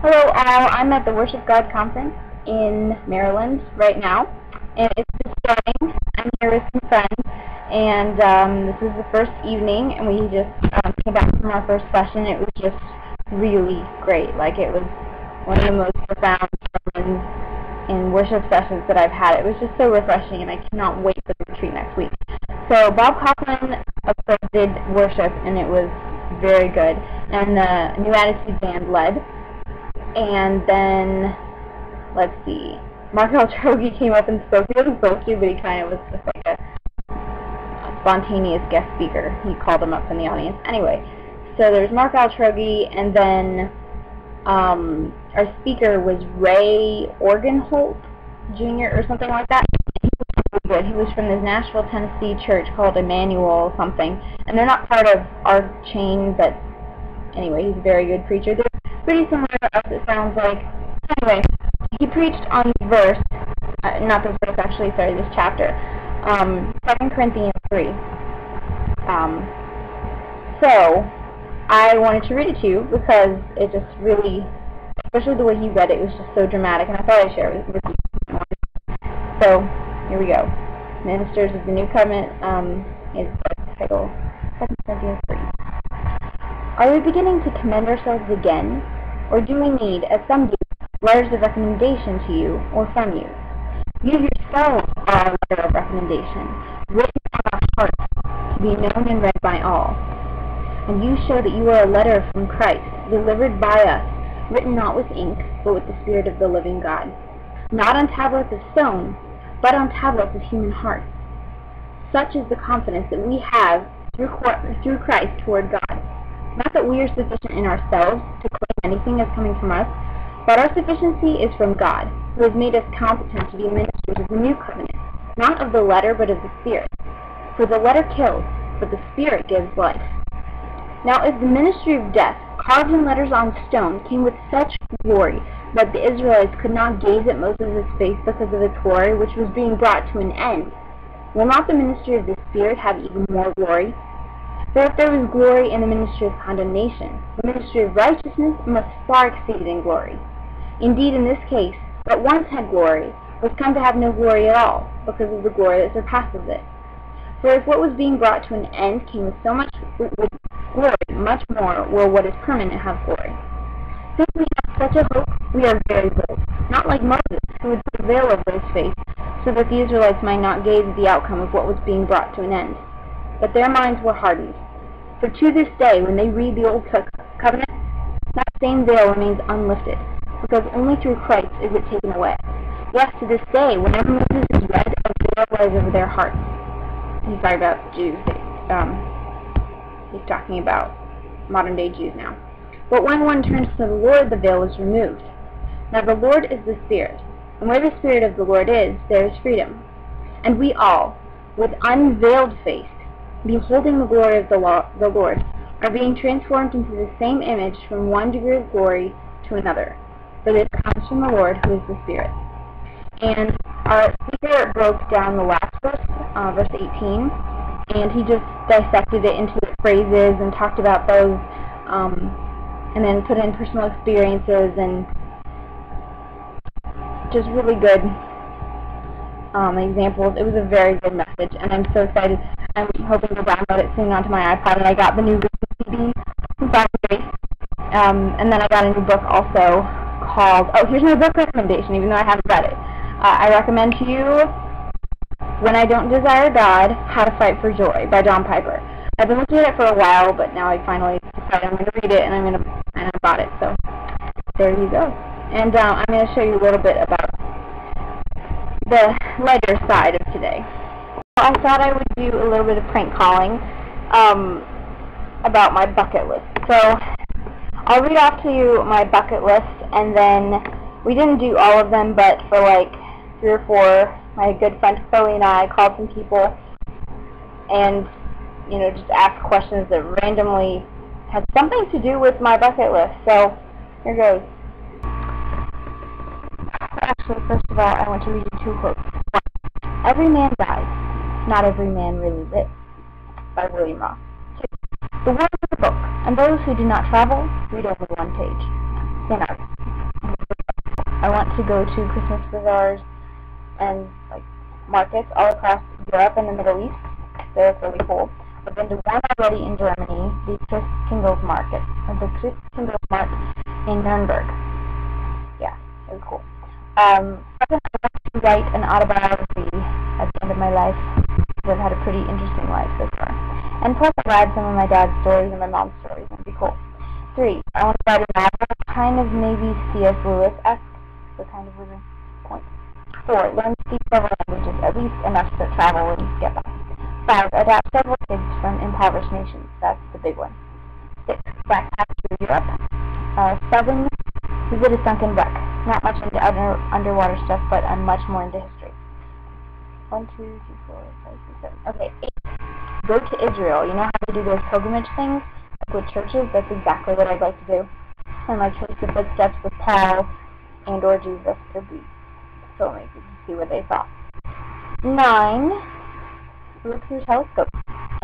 Hello all, I'm at the Worship God Conference in Maryland right now, and it's just starting. I'm here with some friends, and this is the first evening, and we just came back from our first session. It was just really great. Like, it was one of the most profound sermons and worship sessions that I've had. It was just so refreshing, and I cannot wait for the retreat next week. So Bob Kauflin, of course, did worship, and it was very good, and the New Attitude Band led. And then, let's see, Mark Altrogi came up and spoke. He wasn't supposed to, but he kind of was just like a spontaneous guest speaker. He called him up from the audience. Anyway, so there's Mark Altrogi, and then our speaker was Ray Orgenholt Jr. or something like that. He was really good. He was from this Nashville, Tennessee church called Emmanuel something, and they're not part of our chain, but anyway, he's a very good preacher. They're pretty similar to us, it sounds like. Anyway, he preached on this verse, not this verse actually, sorry, this chapter, 2 Corinthians 3. So, I wanted to read it to you because it just really, especially the way he read it, was just so dramatic, and I thought I'd share it with you. So, here we go. Ministers of the New Covenant is the title, 2 Corinthians 3. Are we beginning to commend ourselves again, or do we need, as some do, letters of recommendation to you or from you? You yourselves are a letter of recommendation, written on our hearts, to be known and read by all. And you show that you are a letter from Christ, delivered by us, written not with ink, but with the Spirit of the living God, not on tablets of stone, but on tablets of human hearts. Such is the confidence that we have through Christ toward God. Not that we are sufficient in ourselves to claim anything as coming from us, but our sufficiency is from God, who has made us competent to be ministers of the new covenant, not of the letter, but of the Spirit. For the letter kills, but the Spirit gives life. Now if the ministry of death, carved in letters on stone, came with such glory that the Israelites could not gaze at Moses' face because of its glory, which was being brought to an end, will not the ministry of the Spirit have even more glory? For if there was glory in the ministry of condemnation, the ministry of righteousness must far exceed in glory. Indeed, in this case, what once had glory was come to have no glory at all, because of the glory that surpasses it. For if what was being brought to an end came with so much with glory, much more will what is permanent have glory. Since we have such a hope, we are very bold, not like Moses, who would put a veil over his face, so that the Israelites might not gaze at the outcome of what was being brought to an end. But their minds were hardened. For to this day, when they read the Old Covenant, that same veil remains unlifted, because only through Christ is it taken away. Yes, to this day, whenever Moses is read, a veil lies over their hearts. He's talking about Jews. He's talking about modern-day Jews now. But when one turns to the Lord, the veil is removed. Now the Lord is the Spirit, and where the Spirit of the Lord is, there is freedom. And we all, with unveiled face, beholding the glory of the Lord, are being transformed into the same image from one degree of glory to another. For this comes from the Lord, who is the Spirit. And our speaker broke down the last verse, verse 18, and he just dissected it into phrases and talked about those, and then put in personal experiences and just really good examples. It was a very good message, and I'm so excited. I'm hoping to download it soon onto my iPod, and I got the new CD from Found Grace, and then I got a new book also called, here's my book recommendation, even though I haven't read it. I recommend to you When I Don't Desire God, How to Fight for Joy by John Piper. I've been looking at it for a while, but now I finally decided I'm going to read it, and I bought it, so there you go. And I'm going to show you a little bit about the lighter side of today. I thought I would do a little bit of prank calling about my bucket list. So I'll read off to you my bucket list, and then we didn't do all of them, but for like 3 or 4, my good friend Chloe and I called some people and, just asked questions that randomly had something to do with my bucket list. So here goes. Actually, first of all, I want to read you 2 quotes. Every man dies. Not every man really lives, by William Ross. 2. The words of the book, and those who do not travel read over one page. St. Augustine. to go to Christmas bazaars and like markets all across Europe and the Middle East. So it's really cool. I've been to one already in Germany, the Christkindlesmarkt in Nuremberg. Yeah, it was cool. Second, I want to write an autobiography at the end of my life, because I've had a pretty interesting life so far. And plus, I'll add some of my dad's stories and my mom's stories, and it'd be cool. 3, I want to write a novel, kind of maybe C.S. Lewis-esque, so kind of with a point. 4, learn to speak several languages, at least enough to travel and get by. 5, adapt several kids from impoverished nations. That's the big one. 6, backpack through Europe. 7, visit a sunken wreck. Not much into underwater stuff, but I'm much more into history. 1, 2, 3, 4, 5, 6, 7. Okay, 8, go to Israel. You know how they do those pilgrimage things? Like with churches? That's exactly what I'd like to do. And like trace the footsteps of Paul and or Jesus. It'd be so amazing to see what they saw. 9, look through a telescope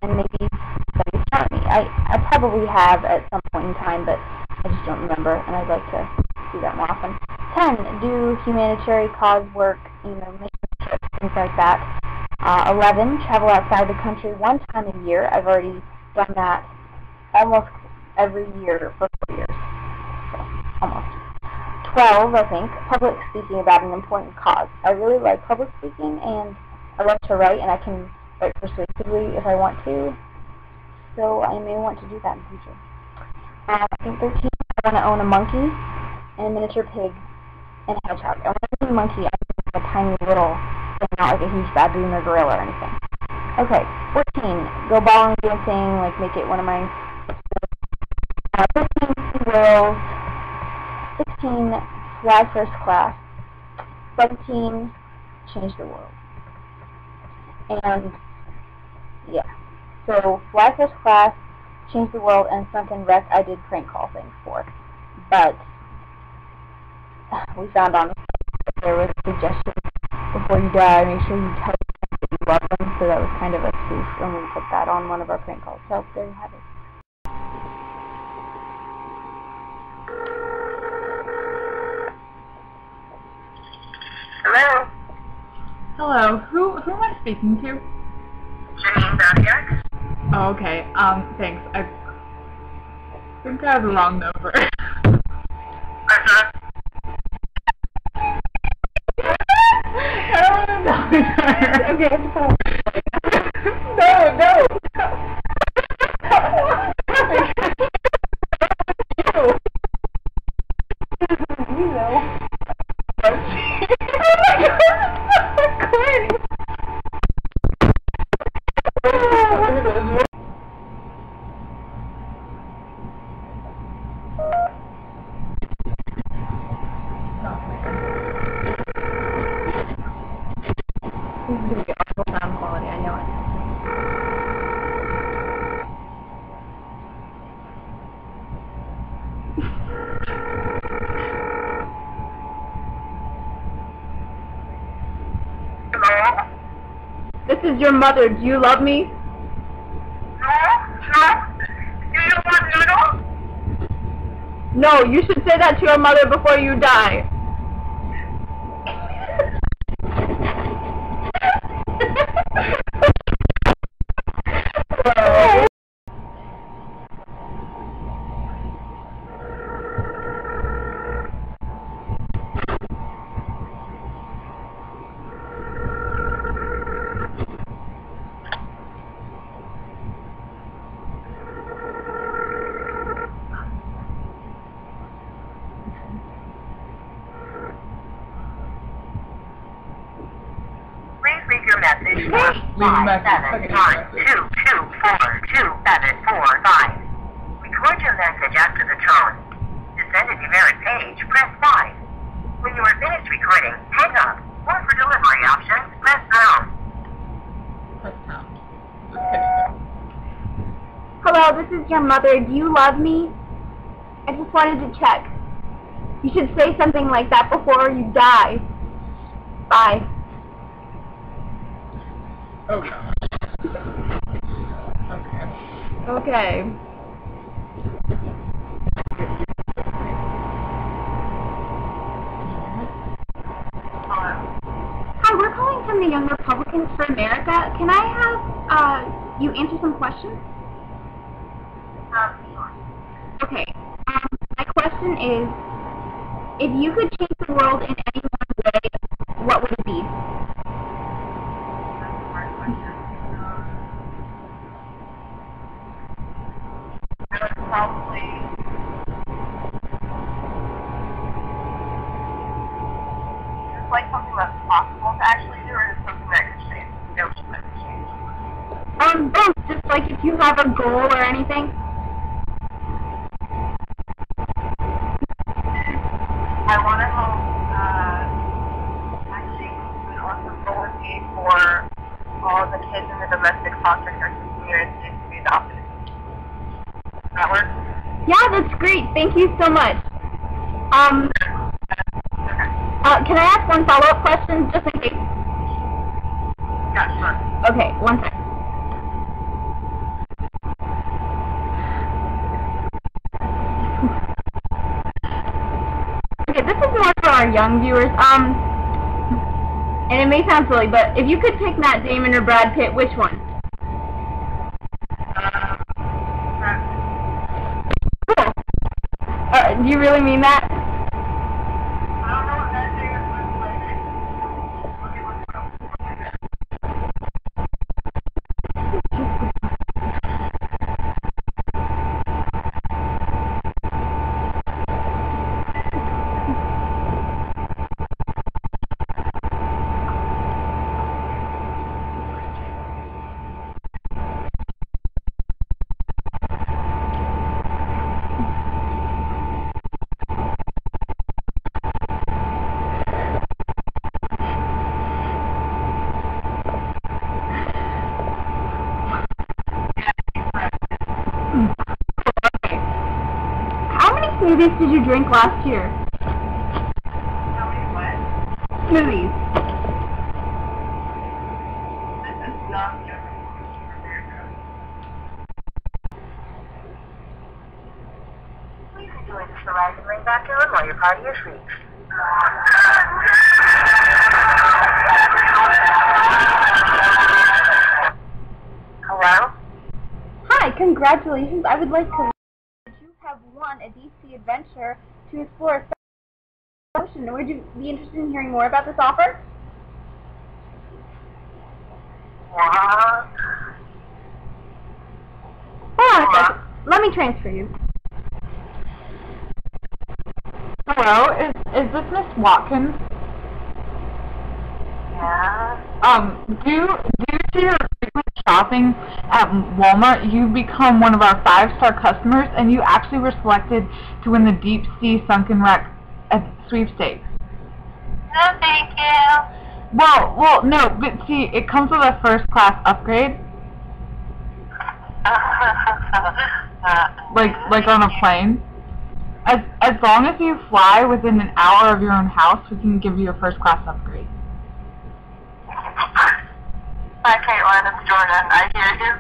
and maybe study astronomy. I probably have at some point in time, but I just don't remember, and I'd like to do that more often. 10, do humanitarian cause work, mission trips, things like that. 11, travel outside the country 1 time a year. I've already done that almost every year for 4 years. So, almost. 12, I think, public speaking about an important cause. I really like public speaking, and I love to write, and I can write persuasively if I want to, so I may want to do that in the future. I think 13, I want to own a monkey, and a miniature pig, and a hedgehog. I want to own a monkey, I mean a tiny little thing, not like a huge baboon or gorilla or anything. Okay, 14, go ballroom dancing, like make it one of my 15, see world. 16, fly first class. 17, change the world. And, yeah. So, fly first class, change the world, and sunken wreck I did prank call things for. But, we found on the site that there was a suggestion, before you die, make sure you tell them that you love them, so that was kind of a spoof, and we put that on one of our prank calls. So, there you have it. Hello? Hello, who am I speaking to? Janine Badiak? Oh, okay, thanks. I think I have the wrong number. Uh-huh. I don't want to know her. Okay, it's cool. No. You know. This is going to be awful sound quality, I know it. Hello? This is your mother. Do you love me? No? Do you want noodles? No, you should say that to your mother before you die. Please leave your message Leave a message. Okay. 579222475. Record your message after the tone. To send a numeric page, press 5. When you are finished recording, hang up. Or for delivery options, press pound. Press pound. Okay. Hello, this is your mother. Do you love me? I just wanted to check. You should say something like that before you die. Bye. Oh gosh. Okay. Okay. the Young Republicans for America. Can I have you answer some questions? Sure. Okay. My question is, if you could change the world in any one way, what would it be? That's a hard question. I would probably... Is it like something that's possible to actually do, or is it something that could change? No, that could change. Both. Just like if you have a goal or anything. I want to help, I think an awesome goal would be for all the kids in the domestic foster care system in the United States to be adopted. Does that work? Yeah, that's great. Thank you so much. Okay. Can I ask one follow-up question, just in case? Yeah, sure. Okay, one second. Okay, this is more for our young viewers. And it may sound silly, but if you could pick Matt Damon or Brad Pitt, which one? Cool. Do you really mean that? I don't know what that thing is How many smoothies did you drink last year? How many what? Smoothies. This is not just for America. Please enjoy this ride and lay back down while your party is reached. Hello? Hi, congratulations. I would like to that you have won a DC adventure to explore the ocean. Would you be interested in hearing more about this offer? What? Hold on a second. Let me transfer you. Hello, is this Miss Watkins? Yeah? Due to your frequent shopping at Walmart, you've become one of our 5-star customers, and you actually were selected to win the Deep Sea Sunken Wreck sweepstakes. No, thank you. Well, no, but see, it comes with a first-class upgrade, like on a plane. As long as you fly within an hour of your own house, we can give you a first-class upgrade. Hi, Caitlin. It's Jordan. I hear you.